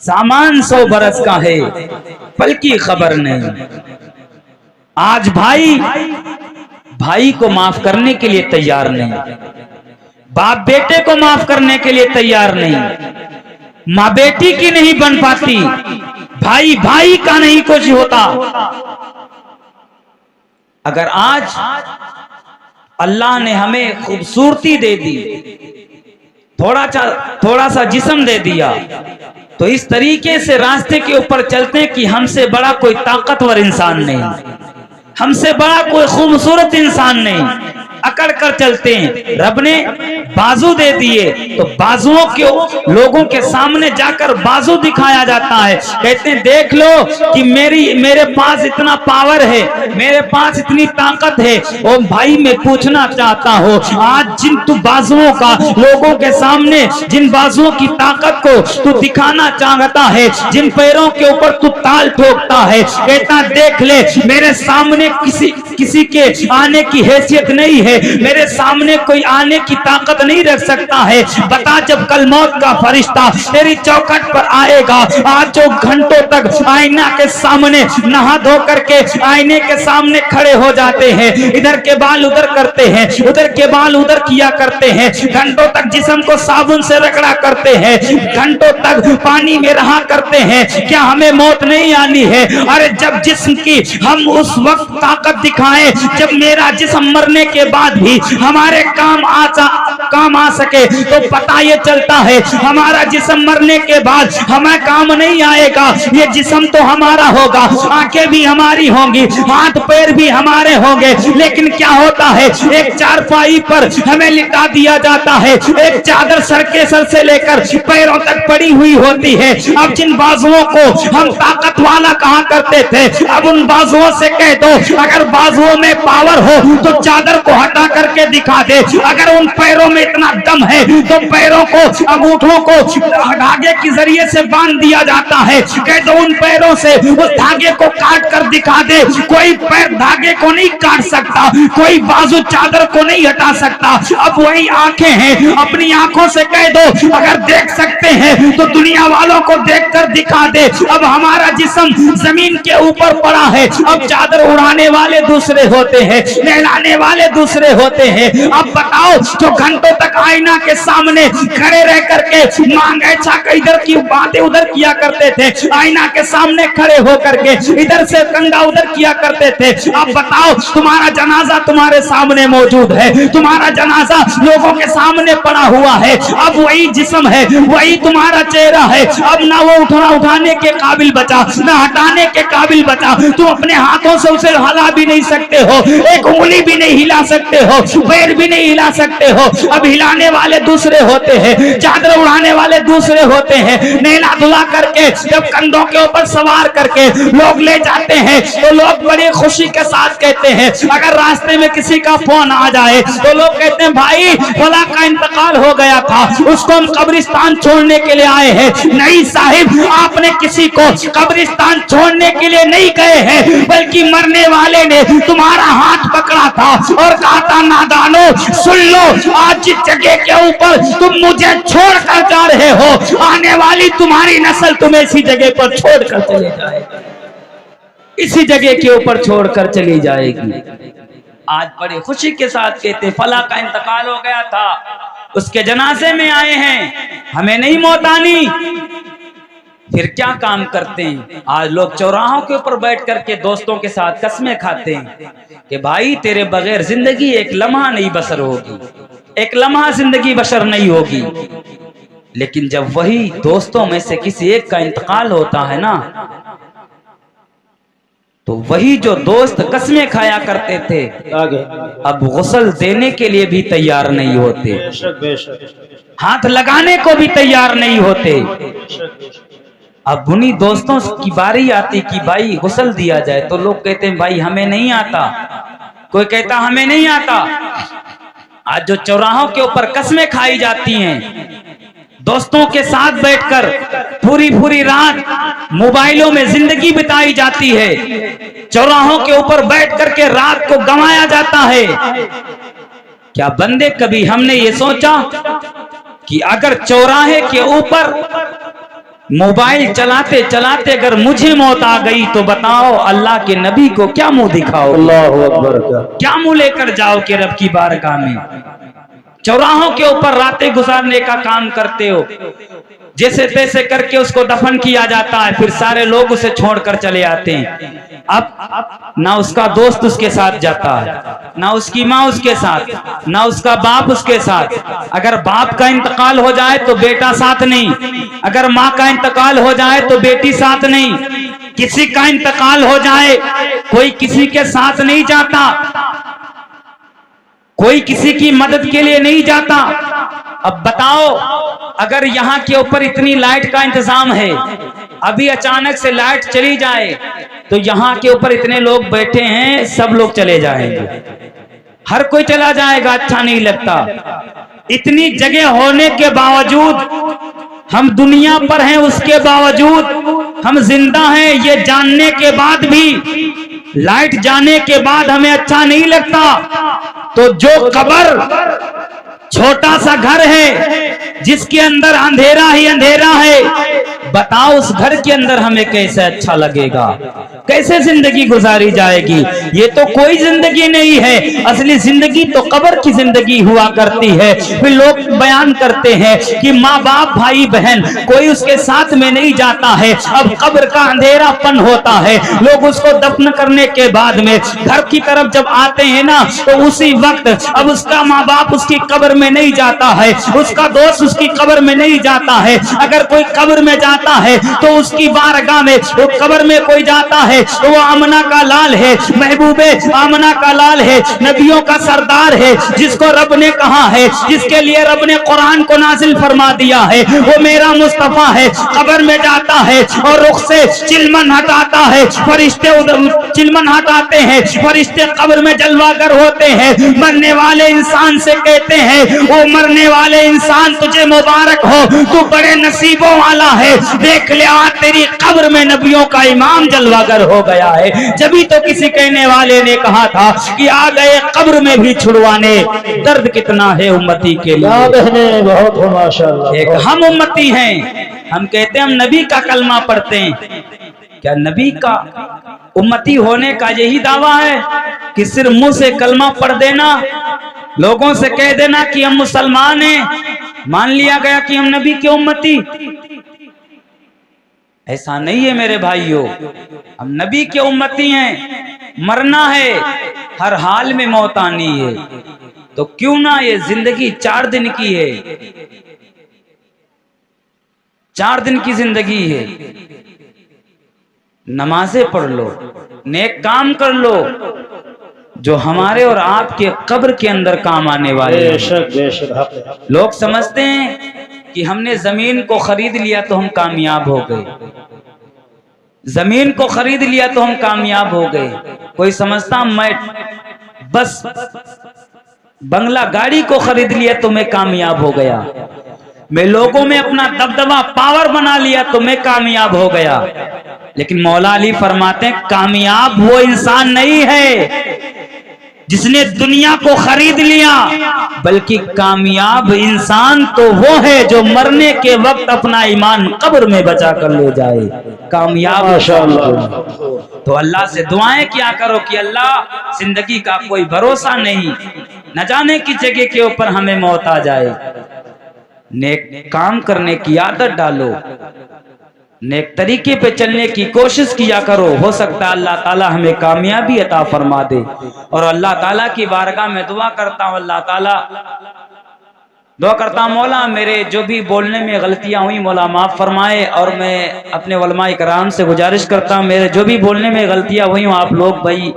सामान 100 बरस का है, पल की खबर नहीं। आज भाई भाई को माफ करने के लिए तैयार नहीं, बाप बेटे को माफ करने के लिए तैयार नहीं, माँ बेटी की नहीं बन पाती, भाई भाई का नहीं कुछ होता। अगर आज अल्लाह ने हमें खूबसूरती दे दी, थोड़ा सा जिस्म दे दिया, तो इस तरीके से रास्ते के ऊपर चलते हैं कि हमसे बड़ा कोई ताकतवर इंसान नहीं, हमसे बड़ा कोई खूबसूरत इंसान नहीं, अकड़ कर चलते हैं। रब ने बाजू दे दिए तो बाजुओं के लोगों के सामने जाकर बाजू दिखाया जाता है, कहते हैं देख लो कि मेरे पास इतना पावर है, मेरे पास इतनी ताकत है। और भाई मैं पूछना चाहता हूँ, आज जिन तू बाजुओं का लोगों के सामने, जिन बाजुओं की ताकत को तू दिखाना चाहता है, जिन पैरों के ऊपर तू ताल ठोकता है, कहता देख ले मेरे सामने किसी के आने की हैसियत नहीं है, मेरे सामने कोई आने की ताकत नहीं रख सकता है। बता जब कल मौत का फरिश्ता तेरी चौखट पर आएगा, आज जो घंटों तक आईना के सामने नहा धो करके आईने के सामने खड़े हो जाते हैं, इधर के बाल उधर करते हैं, उधर के बाल उधर किया करते हैं, घंटों तक जिस्म को साबुन से रगड़ा करते हैं, घंटों तक पानी में रहा करते हैं, क्या हमें मौत नहीं आनी है? अरे जब जिस्म की हम उस वक्त ताकत दिखाएं जब मेरा जिस्म मरने के बाद भी हमारे काम आ सके, तो पता ये चलता है हमारा जिस्म मरने के बाद हमें काम नहीं आएगा। ये जिस्म तो हमारा होगा, आंखें भी हमारी होंगी, हाथ पैर भी हमारे होंगे, लेकिन क्या होता है एक चारपाई पर हमें लिटा दिया जाता है, एक चादर सर के सर से लेकर पैरों तक पड़ी हुई होती है। अब जिन बाजुओं को हम ताकत वाला कहा करते थे, अब उन बाजुओं से कह दो अगर बाजुओं में पावर हो तो चादर को हटा करके दिखा दे, अगर उन पैरों में इतना दम है तो पैरों को, अंगूठों को धागे के जरिए से बांध दिया जाता है, कह दो उन पैरों से उस धागे को काट कर दिखा दे। कोई पैर धागे को नहीं काट सकता, कोई बाजू चादर को नहीं हटा सकता। अब वही आंखें हैं, अपनी आंखों से कह दो अगर देख सकते हैं तो दुनिया वालों को देखकर दिखा दे। अब हमारा जिस्म जमीन के ऊपर पड़ा है, अब चादर उड़ाने वाले दूसरे होते हैं, नहलाने वाले दूसरे होते हैं। अब बताओ जो घंटों तक आईना के सामने खड़े रह करके मांग ऐसा इधर की बातें उधर किया करते थे, आईना के सामने खड़े होकर के इधर से कंधा उधर किया करते थे, अब बताओ तुम्हारा जनाजा तुम्हारे सामने मौजूद है, तुम्हारा जनाजा लोगों के सामने पड़ा हुआ है, अब वही जिस्म है, वही तुम्हारा चेहरा है, अब ना वो उठाने के काबिल बचा, ना हटाने के काबिल बचा। तुम अपने हाथों से उसे हिला भी नहीं सकते हो, एक उंगली भी नहीं हिला सकते हो, पैर भी नहीं हिला सकते हो। अब हिलाने वाले दूसरे होते हैं, चादर उड़ाने वाले दूसरे होते हैं, नहला धुला करके जब कंधों के ऊपर सवार करके लोग ले जाते हैं तो लोग बड़ी खुशी के साथ कहते हैं, अगर रास्ते में किसी का फोन आ जाए तो लोग कहते हैं भाई फला का इंतकाल हो गया था, उसको हम कब्रिस्तान छोड़ने के लिए आए हैं। नहीं साहिब, आपने किसी को कब्रिस्तान छोड़ने के लिए नहीं गए हैं, बल्कि मरने वाले ने तुम्हारा हाथ पकड़ा था और कहा था नादानो सुन लो, आज जिस जगह के ऊपर तुम मुझे छोड़ कर जा रहे हो, आने वाली तुम्हारी नस्ल तुम्हें इसी जगह पर छोड़ कर चली जाएगी, इसी जगह के ऊपर छोड़कर चली जाएगी। आज बड़ी खुशी के साथ कहते फला का इंतकाल हो गया था, उसके जनाजे में आए हैं, हमें नहीं मौत आनी। फिर क्या काम करते हैं? आज लोग चौराहों के ऊपर बैठ करके दोस्तों के साथ कस्में खाते हैं कि भाई तेरे बगैर जिंदगी एक लम्हा नहीं बसर होगी, एक लम्हा जिंदगी बसर नहीं होगी। लेकिन जब वही दोस्तों में से किसी एक का इंतकाल होता है ना, तो वही जो दोस्त कस्में खाया करते थे अब गुस्ल देने के लिए भी तैयार नहीं होते, हाथ लगाने को भी तैयार नहीं होते। अब उन्हीं दोस्तों की बारी आती कि भाई गुस्ल दिया जाए, तो लोग कहते हैं भाई हमें नहीं आता, कोई कहता हमें नहीं आता। आज जो चौराहों के ऊपर कस्में खाई जाती हैं, दोस्तों के साथ बैठकर पूरी पूरी रात मोबाइलों में जिंदगी बिताई जाती है, चौराहों के ऊपर बैठ करके रात को गंवाया जाता है। क्या बंदे कभी हमने ये सोचा कि अगर चौराहे के ऊपर मोबाइल चलाते चलाते अगर मुझे मौत आ गई तो बताओ अल्लाह के नबी को क्या मुंह दिखाओ, अल्लाहु अकबर। क्या मुंह लेकर जाओ कि रब की बारगाह में। चौराहों के ऊपर रातें गुजारने का काम करते हो, जैसे तैसे करके उसको दफन किया जाता है, फिर सारे लोग उसे छोड़कर चले आते हैं। अब ना उसका दोस्त उसके साथ जाता है, ना उसकी माँ उसके साथ, ना उसका बाप उसके साथ। अगर बाप का इंतकाल हो जाए तो बेटा साथ नहीं, अगर माँ का इंतकाल हो जाए तो बेटी साथ नहीं, किसी का इंतकाल हो जाए कोई किसी के साथ नहीं जाता, कोई किसी की मदद के लिए नहीं जाता। अब बताओ अगर यहाँ के ऊपर इतनी लाइट का इंतजाम है, अभी अचानक से लाइट चली जाए तो यहाँ के ऊपर इतने लोग बैठे हैं, सब लोग चले जाएंगे, हर कोई चला जाएगा, अच्छा नहीं लगता। इतनी जगह होने के बावजूद, हम दुनिया पर हैं उसके बावजूद, हम जिंदा हैं ये जानने के बाद भी, लाइट जाने के बाद हमें अच्छा नहीं लगता। तो जो कब्र छोटा सा घर है जिसके अंदर अंधेरा ही अंधेरा है, बताओ उस घर के अंदर हमें कैसे अच्छा लगेगा, कैसे जिंदगी गुजारी जाएगी। ये तो कोई जिंदगी नहीं है, असली जिंदगी तो कब्र की जिंदगी हुआ करती है। फिर लोग बयान करते हैं कि माँ बाप भाई बहन कोई उसके साथ में नहीं जाता है, अब कब्र का अंधेरापन होता है, लोग उसको दफन करने के बाद में घर की तरफ जब आते हैं ना तो उसी वक्त अब उसका माँ बाप उसकी कब्र में नहीं जाता है, उसका दोस्त उसकी कब्र में नहीं जाता है। अगर कोई कब्र में जाता है तो उसकी बारगाह में, वो कब्र में कोई जाता है तो वो आमना का लाल है, महबूबे आमना का लाल है, नबियों का सरदार है, जिसको रब ने कहा है, जिसके लिए रब ने कुरान को नाजिल फरमा दिया है, वो मेरा मुस्तफा है। कब्र में जाता है और रुख से चिलमन हटाता है, फरिश्ते चिलमन हटाते हैं, फरिश्ते कब्र में जलवागर होते हैं, मरने वाले इंसान से कहते हैं वो मरने वाले इंसान तुझे मुबारक हो, तू बड़े नसीबों वाला है, देख ले आज तेरी कब्र में नबियों का इमाम जलवागर हो गया है। जभी तो किसी कहने वाले ने कहा था कि आ गए कब्र में भी छुड़वाने, दर्द कितना है उम्मती के लिए। बहुत हो माशाअल्लाह। एक हम उम्मती हैं, हम कहते हैं हम नबी का कलमा पढ़ते हैं, क्या नबी का उम्मती होने का यही दावा है कि सिर्फ मुंह से कलमा पढ़ देना, लोगों से कह देना कि हम मुसलमान हैं, मान लिया गया कि हम नबी के उम्मती? ऐसा नहीं है मेरे भाइयों, हम नबी के उम्मती हैं, मरना है, हर हाल में मौत आनी है, तो क्यों ना ये जिंदगी 4 दिन की है, 4 दिन की जिंदगी है, नमाजें पढ़ लो, नेक काम कर लो जो हमारे और आपके कब्र के अंदर काम आने वाले हैं। लोग समझते हैं कि हमने जमीन को खरीद लिया तो हम कामयाब हो गए, जमीन को खरीद लिया तो हम कामयाब हो गए। कोई समझता मैं बस बंगला गाड़ी को खरीद लिया तो मैं कामयाब हो गया, मैं लोगों में अपना दबदबा पावर बना लिया तो मैं कामयाब हो गया। लेकिन मौला अली फरमाते हैं कामयाब वो इंसान नहीं है जिसने दुनिया को खरीद लिया, बल्कि कामयाब इंसान तो वो है जो मरने के वक्त अपना ईमान कब्र में बचा कर ले जाए। कामयाब माशाअल्लाह। तो अल्लाह से दुआएं किया करो कि अल्लाह जिंदगी का कोई भरोसा नहीं, न जाने की जगह के ऊपर हमें मौत आ जाए। नेक काम करने की आदत डालो, नेक तरीके पे चलने की कोशिश किया करो, हो सकता है अल्लाह ताला हमें कामयाबी अता फरमा दे। और अल्लाह ताला की बारगाह में दुआ करता हूँ, अल्लाह ताला दुआ करता हूँ मौला मेरे जो भी बोलने में गलतियां हुई मौला माफ फरमाए, और मैं अपने उलमा इकराम से गुजारिश करता हूँ मेरे जो भी बोलने में गलतियां हुई आप लोग भाई